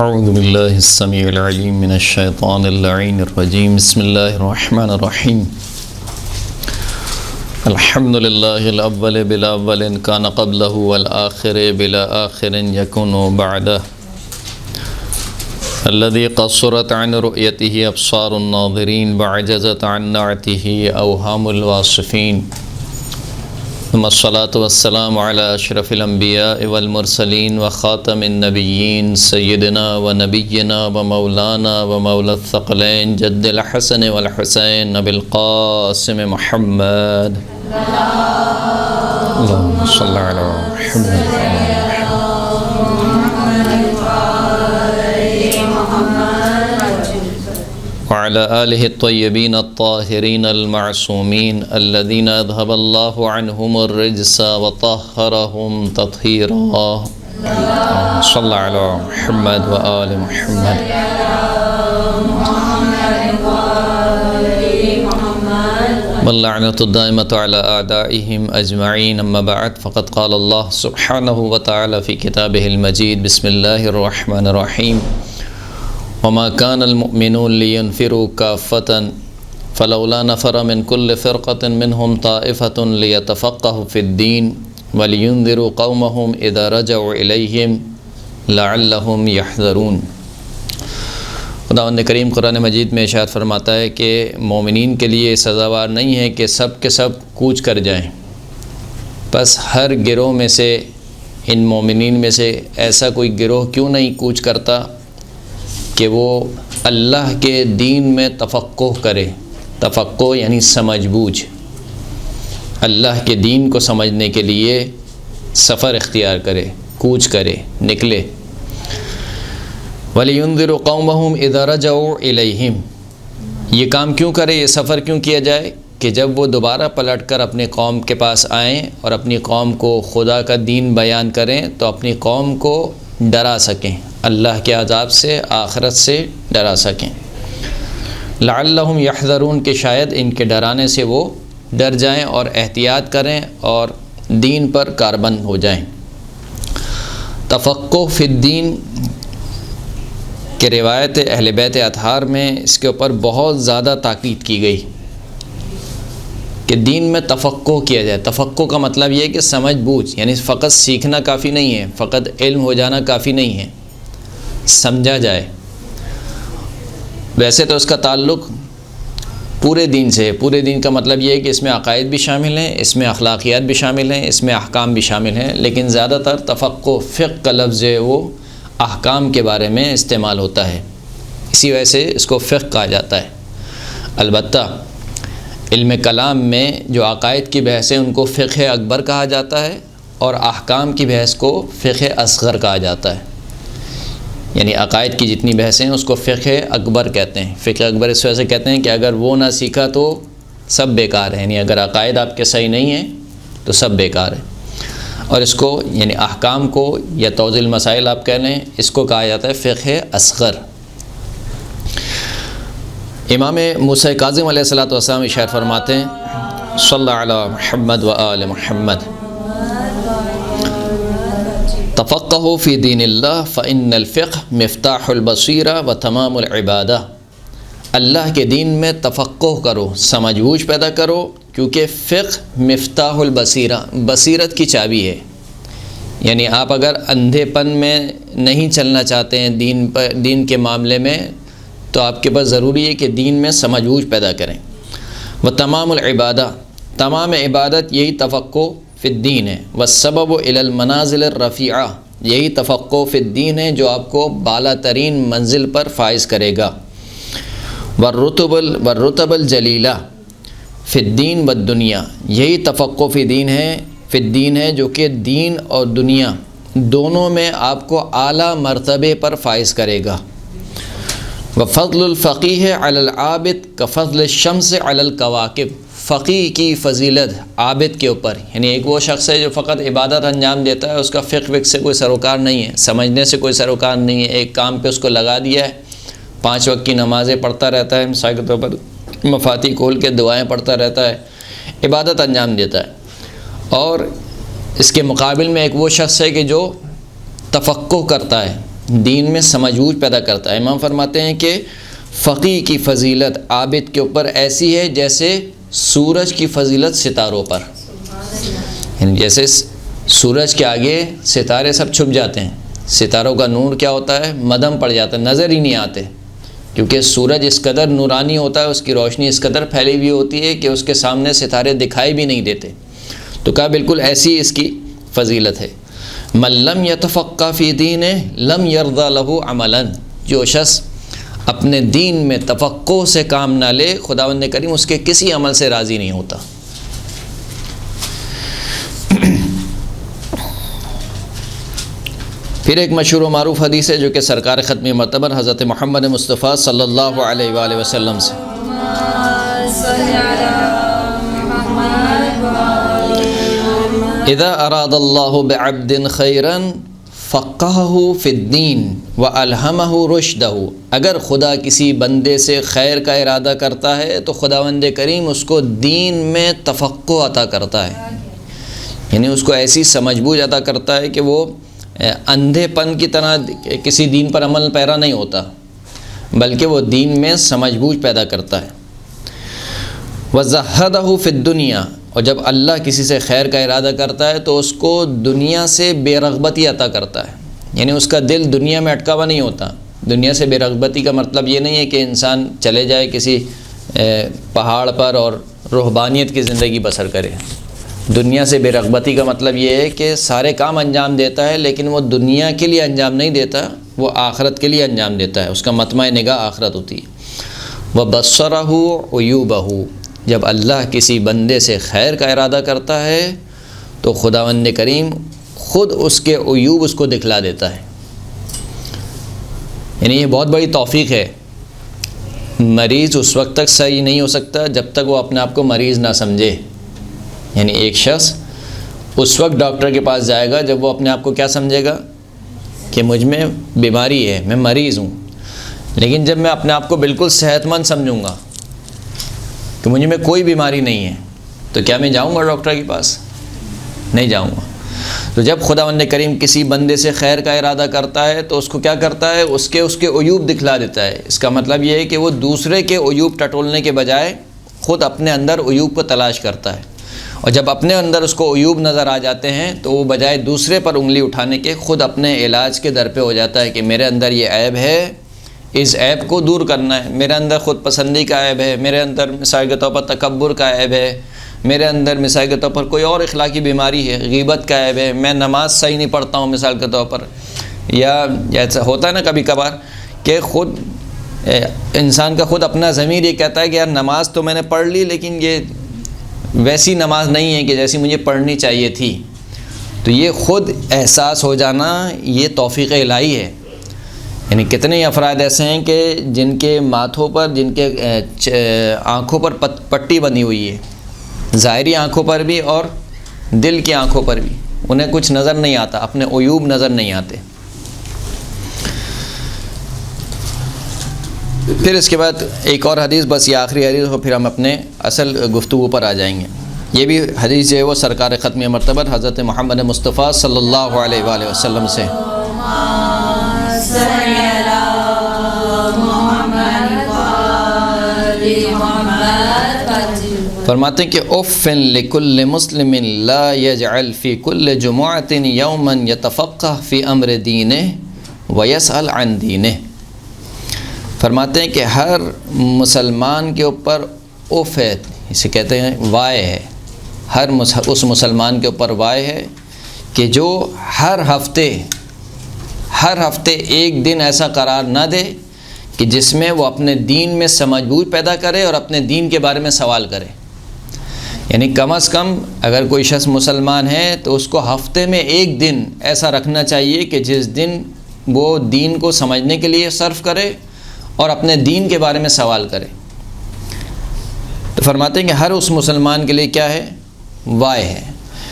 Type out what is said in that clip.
اعوذ باللہ السمیع العلیم من الشیطان اللعین الرجیم بسم اللہ الرحمن الرحیم الحمد للہ الاول بلا اول کان قبلہ والآخر بلا آخر یکن بعدہ الذي قصرت عن رؤيته ابصار الناظرین وعجزت عن نعته اوہام الواصفین ثم الصلاة والسلام على اشرف الانبیاء والمرسلین وخاتم النبیین سیدنا ونبینا ومولانا ومولا الثقلین جد الحسن والحسین ابی القاسم محمد اللہم صل علی محمد وعلى آله الطيبين الطاهرين المعصومين الذين أذهب الله عنهم الرجس وطهرهم تطهيرا صلى على محمد وآل محمد واللعنة الدائمة على أعدائهم أجمعين أما بعد فقد قال الله سبحانه وتعالى في كتابه المجيد بسم الله الرحمن الرحيم وما كان المؤمنون لينفروا كافة فلولا نفر من كل فرقة منهم طائفة ليتفقهوا في الدين ولينذروا قومهم إذا رجعوا إليهم لعلهم يحذرون۔ خداوند کریم قرآن مجید میں ارشاد فرماتا ہے کہ مومنین کے لیے سزاوار نہیں ہے کہ سب کے سب کوچ کر جائیں، بس ہر گروہ میں سے ان مومنین میں سے ایسا کوئی گروہ کیوں نہیں کوچ کرتا کہ وہ اللہ کے دین میں تفقہ کرے۔ تفقہ یعنی سمجھ بوجھ، اللہ کے دین کو سمجھنے کے لیے سفر اختیار کرے، کوچ کرے، نکلے۔ وَلِيُنذِرُ قَوْمَهُمْ إِذَا رَجَعُوا إِلَيْهِمْ، یہ کام کیوں کرے، یہ سفر کیوں کیا جائے کہ جب وہ دوبارہ پلٹ کر اپنے قوم کے پاس آئیں اور اپنی قوم کو خدا کا دین بیان کریں تو اپنی قوم کو ڈرا سکیں، اللہ کے عذاب سے، آخرت سے ڈرا سکیں۔ لعلہم یحذرون، کہ شاید ان کے ڈرانے سے وہ ڈر جائیں اور احتیاط کریں اور دین پر کاربند ہو جائیں۔ تفقہ فی الدین کہ روایت اہل بیت اطہار میں اس کے اوپر بہت زیادہ تاکید کی گئی کہ دین میں تفقہ کیا جائے۔ تفقہ کا مطلب یہ ہے کہ سمجھ بوجھ، یعنی فقط سیکھنا کافی نہیں ہے، فقط علم ہو جانا کافی نہیں ہے، سمجھا جائے۔ ویسے تو اس کا تعلق پورے دین سے ہے۔ پورے دین کا مطلب یہ ہے کہ اس میں عقائد بھی شامل ہیں، اس میں اخلاقیات بھی شامل ہیں، اس میں احکام بھی شامل ہیں، لیکن زیادہ تر تفقہ، فقہ کا لفظ ہے وہ احکام کے بارے میں استعمال ہوتا ہے، اسی وجہ سے اس کو فقہ کہا جاتا ہے۔ البتہ علم کلام میں جو عقائد کی بحث ہے ان کو فقہ اکبر کہا جاتا ہے اور احکام کی بحث کو فقہ اصغر کہا جاتا ہے، یعنی عقائد کی جتنی بحثیں ہیں اس کو فقہ اکبر کہتے ہیں۔ فقہ اکبر اس وجہ سے کہتے ہیں کہ اگر وہ نہ سیکھا تو سب بیکار ہے، یعنی اگر عقائد آپ کے صحیح نہیں ہیں تو سب بیکار ہے۔ اور اس کو یعنی احکام کو یا توضیح المسائل آپ کہہ لیں، اس کو کہا جاتا ہے فقہ اصغر۔ امام موسیٰ کاظم علیہ السلام ارشاد فرماتے ہیں صلی علی محمد و آل محمد تفقہوا فی دین اللہ فإن الفقہ مفتاح البصیرہ و تمام العبادہ، اللہ کے دین میں تفقہ کرو، سمجھ بوجھ پیدا کرو، کیونکہ فقہ مفتاح البصیرہ، بصیرت کی چابی ہے۔ یعنی آپ اگر اندھے پن میں نہیں چلنا چاہتے ہیں دین کے معاملے میں تو آپ کے پاس ضروری ہے کہ دین میں سمجھ بوجھ پیدا کریں۔ وہ تمام العبادہ، تمام عبادت یہی تفقہ فی الدین ہے۔ والسبب الی المنازل الرفیعہ، یہی تفقہ فی الدین ہے جو آپ کو بالا ترین منزل پر فائز کرے گا۔ والرتب الجلیلہ فی الدین والدنیا، یہی تفقہ فی الدین ہے جو کہ دین اور دنیا دونوں میں آپ کو اعلیٰ مرتبے پر فائز کرے گا۔ وفضل الفقیہ علی العابد کفضل الشمس علی الکواکب، فقیہ کی فضیلت عابد کے اوپر، یعنی ایک وہ شخص ہے جو فقط عبادت انجام دیتا ہے، اس کا فقہ سے کوئی سروکار نہیں ہے، سمجھنے سے کوئی سروکار نہیں ہے، ایک کام پہ اس کو لگا دیا ہے، 5 وقت کی نمازیں پڑھتا رہتا ہے، مثال کے طور پر مفاتیح کھول کے دعائیں پڑھتا رہتا ہے، عبادت انجام دیتا ہے۔ اور اس کے مقابل میں ایک وہ شخص ہے کہ جو تفقہ کرتا ہے، دین میں سمجھ بوجھ پیدا کرتا ہے۔ امام فرماتے ہیں کہ فقیہ کی فضیلت عابد کے اوپر ایسی ہے جیسے سورج کی فضیلت ستاروں پر، یعنی جیسے سورج کے آگے ستارے سب چھپ جاتے ہیں، ستاروں کا نور کیا ہوتا ہے، مدھم پڑ جاتا ہے، نظر ہی نہیں آتے، کیونکہ سورج اس قدر نورانی ہوتا ہے، اس کی روشنی اس قدر پھیلی ہوئی ہوتی ہے کہ اس کے سامنے ستارے دکھائی بھی نہیں دیتے۔ تو کہا بالکل ایسی اس کی فضیلت ہے۔ من لم یتفقہ فی دینہ لم یرضی لہ عملا، جو شخص اپنے دین میں تفقہ سے کام نہ لے، خداوند کریم اس کے کسی عمل سے راضی نہیں ہوتا۔ پھر ایک مشہور و معروف حدیث ہے جو کہ سرکار ختم مرتبہ حضرت محمد مصطفیٰ صلی اللہ علیہ وآلہ وسلم سے، اذا اراد اللہ بعبد خیرا فقہہ فی الدین والہمہ رشدہ، اگر خدا کسی بندے سے خیر کا ارادہ کرتا ہے تو خداوند کریم اس کو دین میں تفقہ عطا کرتا ہے، یعنی اس کو ایسی سمجھ بوجھ عطا کرتا ہے کہ وہ اندھے پن کی طرح کسی دین پر عمل پیرا نہیں ہوتا، بلکہ وہ دین میں سمجھ بوجھ پیدا کرتا ہے۔ وَزَهَّدَهُ فِي الدُّنْيَا، اور جب اللہ کسی سے خیر کا ارادہ کرتا ہے تو اس کو دنیا سے بے رغبتی عطا کرتا ہے، یعنی اس کا دل دنیا میں اٹکا ہوا نہیں ہوتا۔ دنیا سے بے رغبتی کا مطلب یہ نہیں ہے کہ انسان چلے جائے کسی پہاڑ پر اور رہبانیت کی زندگی بسر کرے۔ دنیا سے بے رغبتی کا مطلب یہ ہے کہ سارے کام انجام دیتا ہے لیکن وہ دنیا کے لیے انجام نہیں دیتا، وہ آخرت کے لیے انجام دیتا ہے، اس کا مطمع نگاہ آخرت ہوتی ہے۔ وَبَصَّرَهُ عُيُوبَهُ، جب اللہ کسی بندے سے خیر کا ارادہ کرتا ہے تو خداوند کریم خود اس کے عیوب اس کو دکھلا دیتا ہے، یعنی یہ بہت بڑی توفیق ہے۔ مریض اس وقت تک صحیح نہیں ہو سکتا جب تک وہ اپنے آپ کو مریض نہ سمجھے، یعنی ایک شخص اس وقت ڈاکٹر کے پاس جائے گا جب وہ اپنے آپ کو کیا سمجھے گا کہ مجھ میں بیماری ہے، میں مریض ہوں، لیکن جب میں اپنے آپ کو بالکل صحت مند سمجھوں گا کہ مجھ میں کوئی بیماری نہیں ہے تو کیا میں جاؤں گا ڈاکٹر کے پاس؟ نہیں جاؤں گا۔ تو جب خداوند کریم کسی بندے سے خیر کا ارادہ کرتا ہے تو اس کو کیا کرتا ہے، اس کے عیوب دکھلا دیتا ہے۔ اس کا مطلب یہ ہے کہ وہ دوسرے کے عیوب ٹٹولنے کے بجائے خود اپنے اندر عیوب کو تلاش کرتا ہے، اور جب اپنے اندر اس کو عیوب نظر آ جاتے ہیں تو وہ بجائے دوسرے پر انگلی اٹھانے کے خود اپنے علاج کے در پہ ہو جاتا ہے کہ میرے اندر یہ عیب ہے، اس عیب کو دور کرنا ہے، میرے اندر خود پسندی کا عیب ہے، میرے اندر مثال کے طور پر تکبر کا عیب ہے، میرے اندر مثال کے طور پر کوئی اور اخلاقی بیماری ہے، غیبت کا عیب ہے، میں نماز صحیح نہیں پڑھتا ہوں مثال کے طور پر، یا ایسا ہوتا ہے نا کبھی کبھار کہ خود انسان کا خود اپنا ضمیر یہ کہتا ہے کہ یار نماز تو میں نے پڑھ لی لیکن یہ ویسی نماز نہیں ہے کہ جیسی مجھے پڑھنی چاہیے تھی۔ تو یہ خود احساس ہو جانا یہ توفیق الہی ہے۔ یعنی کتنے افراد ایسے ہیں کہ جن کے ماتھوں پر، جن کے آنکھوں پر پٹی بندھی ہوئی ہے، ظاہری آنکھوں پر بھی اور دل کی آنکھوں پر بھی، انہیں کچھ نظر نہیں آتا، اپنے عیوب نظر نہیں آتے۔ پھر اس کے بعد ایک اور حدیث، بس یہ آخری حدیث ہو پھر ہم اپنے اصل گفتگو پر آ جائیں گے۔ یہ بھی حدیث جو ہے وہ سرکار ختم مرتبہ حضرت محمد مصطفیٰ صلی اللہ علیہ وآلہ وسلم سے، فرماتے ہیں کہ اُفٍ لِكُلِّ مُسْلِمٍ لَا يَجْعَلْ فِي كُلِّ جُمُعَةٍ يَوْمًا يَتَفَقَّهُ فِي أَمْرِ دِينِهِ وَيَسْأَلْ عَنْ دِينِهِ۔ فرماتے ہیں کہ ہر مسلمان کے اوپر اف ہے، اسے کہتے ہیں وائے ہے، اس مسلمان کے اوپر وائے ہے کہ جو ہر ہفتے ایک دن ایسا قرار نہ دے کہ جس میں وہ اپنے دین میں سمجھ بوجھ پیدا کرے اور اپنے دین کے بارے میں سوال کرے۔ یعنی کم از کم اگر کوئی شخص مسلمان ہے تو اس کو ہفتے میں ایک دن ایسا رکھنا چاہیے کہ جس دن وہ دین کو سمجھنے کے لیے صرف کرے اور اپنے دین کے بارے میں سوال کرے۔ تو فرماتے ہیں کہ ہر اس مسلمان کے لیے کیا ہے، وائے ہے،